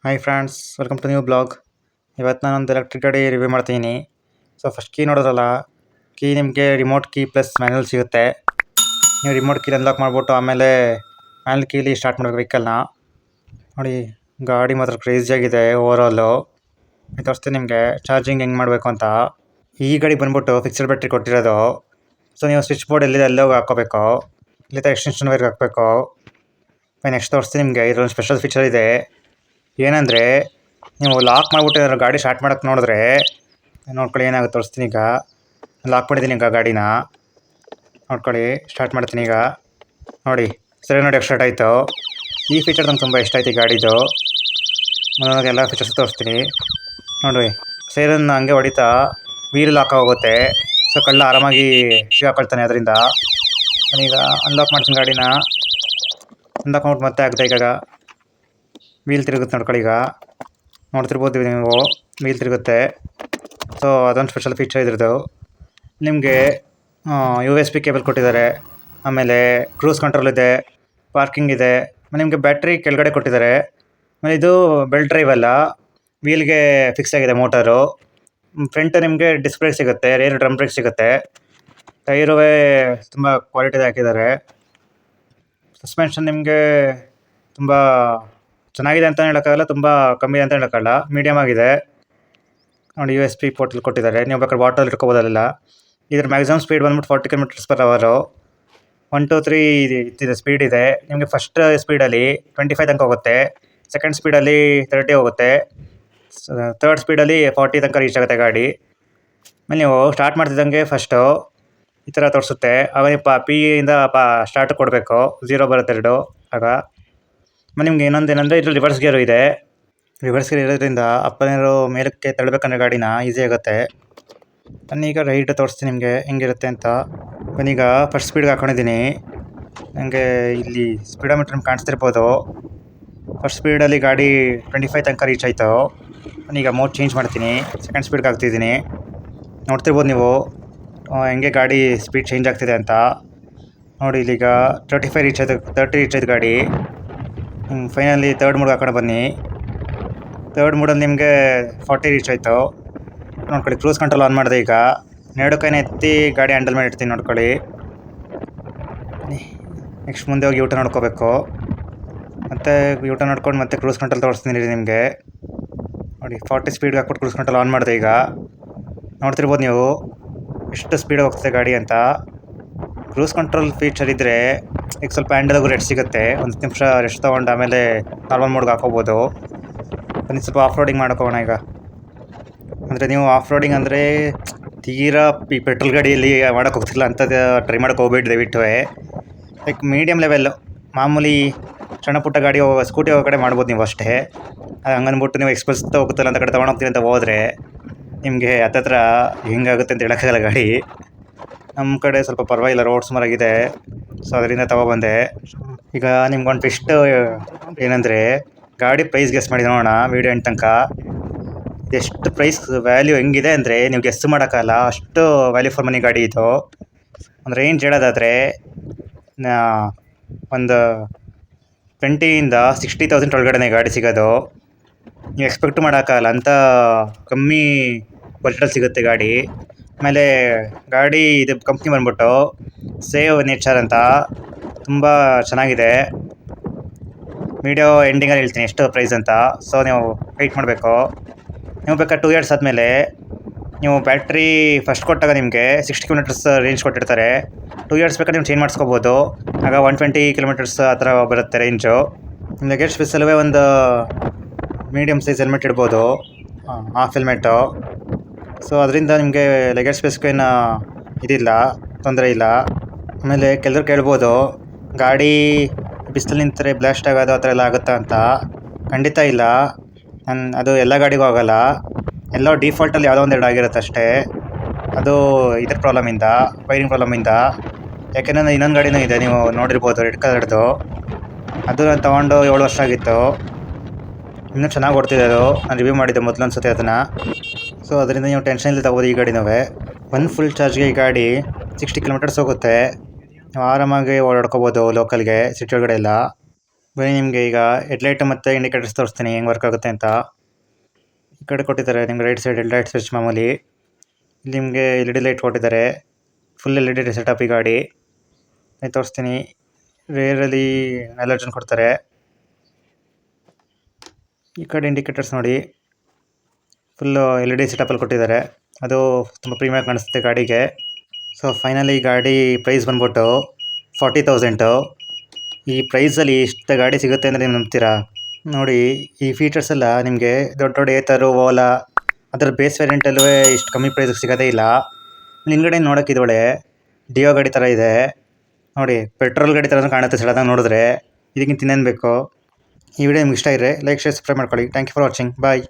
Hi friends, welcome to new blog. ಇವತ್ತು ನಾನೊಂದು electric ಗಾಡಿ ರಿವ್ಯೂ ಮಾಡ್ತೀನಿ. ಫಸ್ಟ್ ಕೀ ನೋಡೋದಲ್ಲ, ಕೀ ನಿಮಗೆ ರಿಮೋಟ್ ಕೀ ಪ್ಲಸ್ ಮ್ಯಾನ್ಯಲ್ ಸಿಗುತ್ತೆ. ನೀವು ರಿಮೋಟ್ ಕೀಲಿ ಅನ್ಲಾಕ್ ಮಾಡಿಬಿಟ್ಟು ಆಮೇಲೆ ಮ್ಯಾನ್ಯಲ್ ಕೀಲಿ ಸ್ಟಾರ್ಟ್ ಮಾಡಬೇಕು ವೆಹಿಕಲ್ನ. ನೋಡಿ, ಗಾಡಿ ಮಾತ್ರ ಕ್ರೇಜಿಯಾಗಿದೆ ಓವರಾಲು. ತೋರಿಸ್ತೀನಿ ನಿಮಗೆ ಚಾರ್ಜಿಂಗ್ ಹೆಂಗೆ ಮಾಡಬೇಕು ಅಂತ. ಈ ಗಾಡಿ ಬಂದ್ಬಿಟ್ಟು ಫಿಕ್ಸೆಡ್ ಬ್ಯಾಟ್ರಿ ಕೊಟ್ಟಿರೋದು. ಸೊ ನೀವು ಸ್ವಿಚ್ ಬೋರ್ಡ್ ಎಲ್ಲಿದೆ ಅಲ್ಲೋಗಿ ಹಾಕೋಬೇಕು, ಇಲ್ಲಿಂದ ಎಕ್ಸ್ಟೆನ್ಷನ್ ವೈರ್ಗೆ ಹಾಕಬೇಕು. ನೆಕ್ಸ್ಟ್ ತೋರಿಸ್ತೀನಿ ನಿಮಗೆ. ಇದರೊಂದು ಸ್ಪೆಷಲ್ ಫೀಚರ್ ಇದೆ. ಏನಂದರೆ, ನೀವು ಲಾಕ್ ಮಾಡಿಬಿಟ್ಟು ಏನಾದ್ರು ಗಾಡಿ ಸ್ಟಾರ್ಟ್ ಮಾಡೋಕ್ಕೆ ನೋಡಿದ್ರೆ ನೋಡ್ಕೊಳ್ಳಿ ಏನಾಗುತ್ತೆ ತೋರಿಸ್ತೀನಿ. ಈಗ ಲಾಕ್ ಮಾಡಿದ್ದೀನಿ ಈಗ ಗಾಡಿನ. ನೋಡ್ಕೊಳ್ಳಿ, ಸ್ಟಾರ್ಟ್ ಮಾಡ್ತೀನಿ ಈಗ. ನೋಡಿ, ಸರಿ ನೋಡಿ ಸ್ಟಾರ್ಟ್ ಆಯಿತು. ಈ ಫೀಚರ್ ನಂಗೆ ತುಂಬ ಇಷ್ಟ ಆಯ್ತು ಈ ಗಾಡಿದು. ಮುಂದೆ ಎಲ್ಲ ಫೀಚರ್ಸ್ ತೋರಿಸ್ತೀನಿ ನೋಡಿರಿ. ಸೈರನ್ ಹಂಗೆ ಹೊಡಿತಾ ವೀಲ್ ಲಾಕ್ ಹೋಗುತ್ತೆ. ಸೊ ಕಳ್ಳ ಆರಾಮಾಗಿ ಸಿಗಾಕೊಳ್ತಾನೆ ಅದರಿಂದ. ನಾನೀಗ ಅನ್ಲಾಕ್ ಮಾಡ್ತೀನಿ ಗಾಡಿನ. ಅನ್ಲಾಕ್ ಮಾಡ್ಬಿಟ್ಟು ಮತ್ತೆ ಆಗುತ್ತೆ. ಈಗ ವೀಲ್ ತಿರುಗುತ್ತೆ ನೋಡ್ಕೊಳ್ಳಿ. ಈಗ ನೋಡ್ತಿರ್ಬೋದು ನೀವು, ವೀಲ್ ತಿರುಗುತ್ತೆ. ಸೊ ಅದೊಂದು ಸ್ಪೆಷಲ್ ಫೀಚರ್ ಇದ್ರದ್ದು. ನಿಮಗೆ USB ಕೇಬಲ್ ಕೊಟ್ಟಿದ್ದಾರೆ. ಆಮೇಲೆ ಕ್ರೂಸ್ ಕಂಟ್ರೋಲ್ ಇದೆ, ಪಾರ್ಕಿಂಗ್ ಇದೆ. ನಿಮಗೆ ಬ್ಯಾಟ್ರಿ ಕೆಳಗಡೆ ಕೊಟ್ಟಿದ್ದಾರೆ. ಆಮೇಲೆ ಇದು ಬೆಲ್ಟ್ ಡ್ರೈವ್ ಅಲ್ಲ, ವೀಲ್ಗೆ ಫಿಕ್ಸ್ ಆಗಿದೆ ಮೋಟರು. ಫ್ರಂಟ್ ನಿಮಗೆ ಡಿಸ್ಕ್ ಬ್ರೇಕ್ ಸಿಗುತ್ತೆ, ರೇರ್ ಡ್ರಮ್ ಬ್ರೇಕ್ ಸಿಗುತ್ತೆ. ಟೈರುವೇ ತುಂಬ ಕ್ವಾಲಿಟಿದು ಹಾಕಿದ್ದಾರೆ. ಸಸ್ಪೆನ್ಷನ್ ನಿಮಗೆ ತುಂಬ ಚೆನ್ನಾಗಿದೆ ಅಂತ ಹೇಳೋಕ್ಕಾಗಲ್ಲ, ತುಂಬ ಕಮ್ಮಿ ಅಂತ ಹೇಳೋಕ್ಕಾಗಲ್ಲ, ಮೀಡಿಯಮ್ ಆಗಿದೆ. ನೋಡಿ, USB ಪೋರ್ಟಲ್ ಕೊಟ್ಟಿದ್ದಾರೆ. ನೀವು ಬೇಕಾದ್ರೆ ಬಾಟಲ್ ಇಟ್ಕೋಬೋದಲ್ಲ. ಇದ್ರ ಮ್ಯಾಕ್ಸಿಮಮ್ ಸ್ಪೀಡ್ ಬಂದ್ಬಿಟ್ಟು 40 km/h. 1 2 3 ಇದೆ ಸ್ಪೀಡ್ ಇದೆ. ನಿಮಗೆ ಫಸ್ಟ್ ಸ್ಪೀಡಲ್ಲಿ 25 ತನಕ ಹೋಗುತ್ತೆ. ಸೆಕೆಂಡ್ ಸ್ಪೀಡಲ್ಲಿ 30 ಹೋಗುತ್ತೆ. ಥರ್ಡ್ ಸ್ಪೀಡಲ್ಲಿ 40 ತನಕ ರೀಚ್ ಆಗುತ್ತೆ ಗಾಡಿ. ಆಮೇಲೆ ನೀವು ಸ್ಟಾರ್ಟ್ ಮಾಡ್ತಿದ್ದಂಗೆ ಫಸ್ಟು ಈ ಥರ ತೋರಿಸುತ್ತೆ. ಆಗ ನೀವು P-ಇಂದ ಸ್ಟಾರ್ಟ್ ಕೊಡಬೇಕು. 0 ಬರುತ್ತೆ 2 ಆಗ. ಆಮೇಲೆ ನಿಮ್ಗೆ ಇನ್ನೊಂದು ಏನಂದರೆ, ಇದ್ರಲ್ಲಿ ರಿವರ್ಸ್ ಗೇರು ಇದೆ. ರಿವರ್ಸ್ ಗೇರ್ ಇರೋದ್ರಿಂದ ಅಪ್ಪನೇರು ಮೇಲಕ್ಕೆ ತಳ್ಳಬೇಕಂದ್ರೆ ಗಾಡಿನ ಈಸಿ ಆಗುತ್ತೆ. ನಾನೀಗ ರೈಟ್ ತೋರಿಸ್ತೀನಿ ನಿಮಗೆ ಹೆಂಗಿರುತ್ತೆ ಅಂತ. ನಾನೀಗ ಫಸ್ಟ್ ಸ್ಪೀಡ್ಗೆ ಹಾಕೊಂಡಿದ್ದೀನಿ. ನನಗೆ ಇಲ್ಲಿ ಸ್ಪೀಡೋಮೀಟ್ರ್ ನಿಮ್ಗೆ ಕಾಣಿಸ್ತಿರ್ಬೋದು. ಫಸ್ಟ್ ಸ್ಪೀಡಲ್ಲಿ ಗಾಡಿ 25 ತನಕ ರೀಚ್ ಆಯಿತು. ನಾನೀಗ ಮೋಡ್ ಚೇಂಜ್ ಮಾಡ್ತೀನಿ. ಸೆಕೆಂಡ್ ಸ್ಪೀಡ್ಗೆ ಹಾಕ್ತಿದ್ದೀನಿ. ನೋಡ್ತಿರ್ಬೋದು ನೀವು ಹೆಂಗೆ ಗಾಡಿ ಸ್ಪೀಡ್ ಚೇಂಜ್ ಆಗ್ತಿದೆ ಅಂತ. ನೋಡಿ, ಇಲ್ಲೀಗ 35 ರೀಚ್ ಆಯಿತು, 30 ರೀಚ್ ಆಯ್ತು ಗಾಡಿ. ಫೈನಲಿ ತರ್ಡ್ ಮೂಡ್ಗೆ ಹಾಕೊಂಡು ಬನ್ನಿ. ತರ್ಡ್ ಮೂಡಲ್ಲಿ ನಿಮಗೆ 40 ರೀಚ್ ಆಯಿತು. ನೋಡ್ಕೊಳ್ಳಿ, ಕ್ರೂಸ್ ಕಂಟ್ರೋಲ್ ಆನ್ ಮಾಡಿದೆ. ಈಗ 2 ಕೈನ ಎತ್ತಿ ಗಾಡಿ ಹ್ಯಾಂಡಲ್ ಮಾಡಿ ಇಡ್ತೀನಿ ನೋಡ್ಕೊಳ್ಳಿ. ನೆಕ್ಸ್ಟ್ ಮುಂದೆ ಹೋಗಿ ಯೂಟರ್ನ್ ನೋಡ್ಕೋಬೇಕು. ಮತ್ತು ಯೂಟರ್ನ್ ನೋಡ್ಕೊಂಡು ಮತ್ತೆ ಕ್ರೂಸ್ ಕಂಟ್ರೋಲ್ ತೋರಿಸ್ತೀನಿ ನಿಮಗೆ. ನೋಡಿ, 40 ಸ್ಪೀಡ್ಗೆ ಹಾಕ್ಬಿಟ್ಟು ಕ್ರೂಸ್ ಕಂಟ್ರೋಲ್ ಆನ್ ಮಾಡಿದೆ. ಈಗ ನೋಡ್ತಿರ್ಬೋದು ನೀವು ಎಷ್ಟು ಸ್ಪೀಡಾಗಿ ಹೋಗ್ತದೆ ಗಾಡಿ ಅಂತ. ಕ್ರೂಸ್ ಕಂಟ್ರೋಲ್ ಫೀಚರ್ ಇದ್ದರೆ ಈಗ ಸ್ವಲ್ಪ ಹ್ಯಾಂಡಲ್ಗೂ ರೆಸ್ಟ್ ಸಿಗುತ್ತೆ. 1 ನಿಮಿಷ ರೆಸ್ಟ್ ತೊಗೊಂಡು ಆಮೇಲೆ ನಾರ್ಮಲ್ ಮೋಡ್ಗೆ ಹಾಕೋಬೋದು. ಬನ್ನಿ ಸ್ವಲ್ಪ ಆಫ್ ರೋಡಿಂಗ್ ಮಾಡ್ಕೋಣ ಈಗ. ಅಂದರೆ ನೀವು ಆಫ್ ರೋಡಿಂಗ್ ಅಂದರೆ ತೀರಾ ಪೆಟ್ರೋಲ್ ಗಾಡಿಯಲ್ಲಿ ಮಾಡೋಕ್ಕೆ ಹೋಗ್ತಿಲ್ಲ ಅಂಥದ್ದು ಟ್ರೈ ಮಾಡೋಕ್ಕೆ ಹೋಗ್ಬೇಡಿ ದಯವಿಟ್ಟು. ಲೈಕ್ ಮೀಡಿಯಮ್ ಲೆವೆಲ್ಲು ಮಾಮೂಲಿ ಸಣ್ಣ ಪುಟ್ಟ ಗಾಡಿ ಸ್ಕೂಟಿ ಹೋಗೋ ಕಡೆ ಮಾಡ್ಬೋದು ನೀವು ಅಷ್ಟೇ. ಹಂಗನ್ಬಿಟ್ಟು ನೀವು ಎಕ್ಸ್ಪ್ರೆಸ್ ಹೋಗುತ್ತಲ್ಲ ಅಂತ ಕಡೆ ತೊಗೊಂಡೋಗ್ತೀನಿ ಅಂತ ಹೋದರೆ ನಿಮಗೆ ಹತ್ತತ್ರ ಹೆಂಗಾಗುತ್ತೆ ಅಂತ ಹೇಳೋಕ್ಕಾಗಲ್ಲ ಗಾಡಿ. ನಮ್ಮ ಕಡೆ ಸ್ವಲ್ಪ ಪರವಾಗಿಲ್ಲ, ರೋಡ್ ಸುಮಾರಾಗಿದೆ. ಸೊ ಅದರಿಂದ ತೊಗೊಬಂದೆ. ಈಗ ನಿಮ್ಗೊಂದು ಟ್ವಿಸ್ಟ್ ಏನಂದರೆ, ಗಾಡಿ ಪ್ರೈಸ್ ಗೆಸ್ ಮಾಡಿ ನೋಡೋಣ ವೀಡಿಯೋ ಎಂಡ್ ತನಕ. ಎಷ್ಟು ಪ್ರೈಸ್ ವ್ಯಾಲ್ಯೂ ಹೆಂಗಿದೆ ಅಂದರೆ ನೀವು ಗೆಸ್ ಮಾಡೋಕ್ಕಲ್ಲ, ಅಷ್ಟು ವ್ಯಾಲ್ಯೂ ಫಾರ್ ಮನಿ ಗಾಡಿ ಇದು. ಒಂದು ರೇಂಜ್ ಹೇಳೋದಾದರೆ ಒಂದು 20,000 to 60,000 ಒಳಗಡೆ ಗಾಡಿ ಸಿಗೋದು. ನೀವು ಎಕ್ಸ್ಪೆಕ್ಟ್ ಮಾಡೋಕ್ಕಾಗಲ್ಲ, ಅಂಥ ಕಮ್ಮಿ ಬಜೆಟಲ್ಲಿ ಸಿಗುತ್ತೆ ಗಾಡಿ. ಆಮೇಲೆ ಗಾಡಿ ಇದು ಕಂಪ್ನಿ ಬಂದ್ಬಿಟ್ಟು ಸೇವ್ ನೇಚರ್ ಅಂತ, ತುಂಬ ಚೆನ್ನಾಗಿದೆ. ವಿಡಿಯೋ ಎಂಡಿಂಗಲ್ಲಿ ಹೇಳ್ತೀನಿ ಎಷ್ಟು ಪ್ರೈಸ್ ಅಂತ. ಸೊ ನೀವು ವೆಯ್ಟ್ ಮಾಡಬೇಕು. ನೀವು ಬೇಕಾದ್ರೆ 2 years ಆದಮೇಲೆ ನೀವು ಬ್ಯಾಟ್ರಿ ಫಸ್ಟ್ ಕೊಟ್ಟಾಗ ನಿಮಗೆ 60 km ರೇಂಜ್ ಕೊಟ್ಟಿರ್ತಾರೆ. 2 years ಬೇಕಾದ್ರೆ ನೀವು ಚೇಂಜ್ ಮಾಡಿಸ್ಕೋಬೋದು. ಆಗ 120 km ಆ ಥರ ಬರುತ್ತೆ ರೇಂಜು. ಲಗೇಜ್ ಸ್ಪೇಸಲ್ಲೇ ಒಂದು ಮೀಡಿಯಮ್ ಸೈಜ್ ಹೆಲ್ಮೆಟ್ ಇಡ್ಬೋದು, ಹಾಫ್ ಹೆಲ್ಮೆಟು. ಸೊ ಅದರಿಂದ ನಿಮಗೆ ಲಗೇಜ್ ಸ್ಪೇಸ್ಗೇನು ಇದಿಲ್ಲ, ತೊಂದರೆ ಇಲ್ಲ. ಆಮೇಲೆ ಕೆಲವ್ರು ಕೇಳ್ಬೋದು, ಗಾಡಿ ಬಿಸಿಲು ನಿಂತರೆ ಬ್ಲಾಸ್ಟ್ ಆಗೋದು ಆ ಥರ ಎಲ್ಲ ಆಗುತ್ತಾ ಅಂತ. ಖಂಡಿತ ಇಲ್ಲ. ಅದು ಎಲ್ಲ ಗಾಡಿಗೂ ಆಗೋಲ್ಲ. ಎಲ್ಲೋ ಡಿಫಾಲ್ಟಲ್ಲಿ ಯಾವುದೋ ಒಂದೆರಡು ಆಗಿರುತ್ತೆ ಅಷ್ಟೇ. ಅದು ಇದ್ರ ಪ್ರಾಬ್ಲಮಿಂದ, ವೈರಿಂಗ್ ಪ್ರಾಬ್ಲಮಿಂದ. ಯಾಕೆಂದರೆ ಇನ್ನೊಂದು ಗಾಡಿನೂ ಇದೆ, ನೀವು ನೋಡಿರ್ಬೋದು, ರೆಡ್ ಕಲರ್ದು. ಅದು ನಾನು ತೊಗೊಂಡು 7 ವರ್ಷ ಆಗಿತ್ತು. ಇನ್ನೂ ಚೆನ್ನಾಗಿ ಓಡ್ತಿದೆ ಅದು. ನಾನು ರಿವ್ಯೂ ಮಾಡಿದ್ದೆ ಮೊದಲೊಂದು ಸತಿ ಅದನ್ನು. ಸೊ ಅದರಿಂದ ನೀವು ಟೆನ್ಷನ್ ಇಲ್ಲದೆ ತಗೋಬೋದು ಈ ಗಾಡಿನೂ. ಒಂದು ಫುಲ್ ಚಾರ್ಜ್ಗೆ ಈ ಗಾಡಿ 60 km ಹೋಗುತ್ತೆ. ನೀವು ಆರಾಮಾಗಿ ಓಡಾಡ್ಕೋಬೋದು ಲೋಕಲ್ಗೆ, ಸಿಟಿ ಒಳಗಡೆ ಎಲ್ಲ. ಬನ್ನಿ ನಿಮಗೆ ಈಗ ಹೆಡ್ಲೈಟ್ ಮತ್ತು ಇಂಡಿಕೇಟರ್ಸ್ ತೋರಿಸ್ತೀನಿ ಹೆಂಗೆ ವರ್ಕ್ ಆಗುತ್ತೆ ಅಂತ. ಈ ಕಡೆ ಕೊಟ್ಟಿದ್ದಾರೆ ನಿಮ್ಗೆ ರೈಟ್ ಸೈಡ್ ಹೆಡ್ಲೈಟ್ ಸ್ವಿಚ್ ಮಾಮೂಲಿ. ಇಲ್ಲಿ ನಿಮಗೆ LED ಲೈಟ್ ಕೊಟ್ಟಿದ್ದಾರೆ. ಫುಲ್ LED ಸೆಟಪ್ ಈ ಗಾಡಿ. ತೋರಿಸ್ತೀನಿ. ರೇರಲ್ಲಿ ಹ್ಯಾಲೋಜನ್ ಕೊಡ್ತಾರೆ. ಈ ಕಡೆ ಇಂಡಿಕೇಟರ್ಸ್ ನೋಡಿ, ಫುಲ್ಲು LED ಸೆಟಪಲ್ಲಿ ಕೊಟ್ಟಿದ್ದಾರೆ. ಅದು ತುಂಬ ಪ್ರೀಮಿಯಮ್ ಕಾಣಿಸುತ್ತೆ ಗಾಡಿಗೆ. ಸೊ ಫೈನಲಿ ಗಾಡಿ ಪ್ರೈಸ್ ಬಂದ್ಬಿಟ್ಟು 40,000. ಈ ಪ್ರೈಸಲ್ಲಿ ಇಷ್ಟು ಗಾಡಿ ಸಿಗುತ್ತೆ ಅಂದರೆ ನೀವು ನಂಬ್ತೀರಾ? ನೋಡಿ, ಈ ಫೀಚರ್ಸ್ ಎಲ್ಲ ನಿಮಗೆ ದೊಡ್ಡ ದೊಡ್ಡ ಏತರು, ಓಲಾ ಅದರ ಬೇಸ್ ವೇರಿಯಂಟಲ್ಲೂ ಇಷ್ಟು ಕಮ್ಮಿ ಪ್ರೈಸಿಗೆ ಸಿಗೋದೇ ಇಲ್ಲ. ಹಿಂದ್ಗಡೆ ನೋಡೋಕೆ ಇದೊಳೆ ಡಿಯೋ ಗಾಡಿ ಥರ ಇದೆ ನೋಡಿ, ಪೆಟ್ರೋಲ್ ಗಾಡಿ ಥರ ಕಾಣುತ್ತೆ ಸಡನ್ನಾಗಿ ನೋಡಿದ್ರೆ. ಇದಕ್ಕಿಂತ ಇನ್ನೇನು ಬೇಕು? ಈ ವಿಡಿಯೋ ನಿಮ್ಗೆ ಇಷ್ಟ ಇದ್ದರೆ ಲೈಕ್, ಶೇರ್, ಸಬ್ಸ್ಕ್ರೈಬ್ ಮಾಡ್ಕೊಳ್ಳಿ. Thank you for watching. Bye.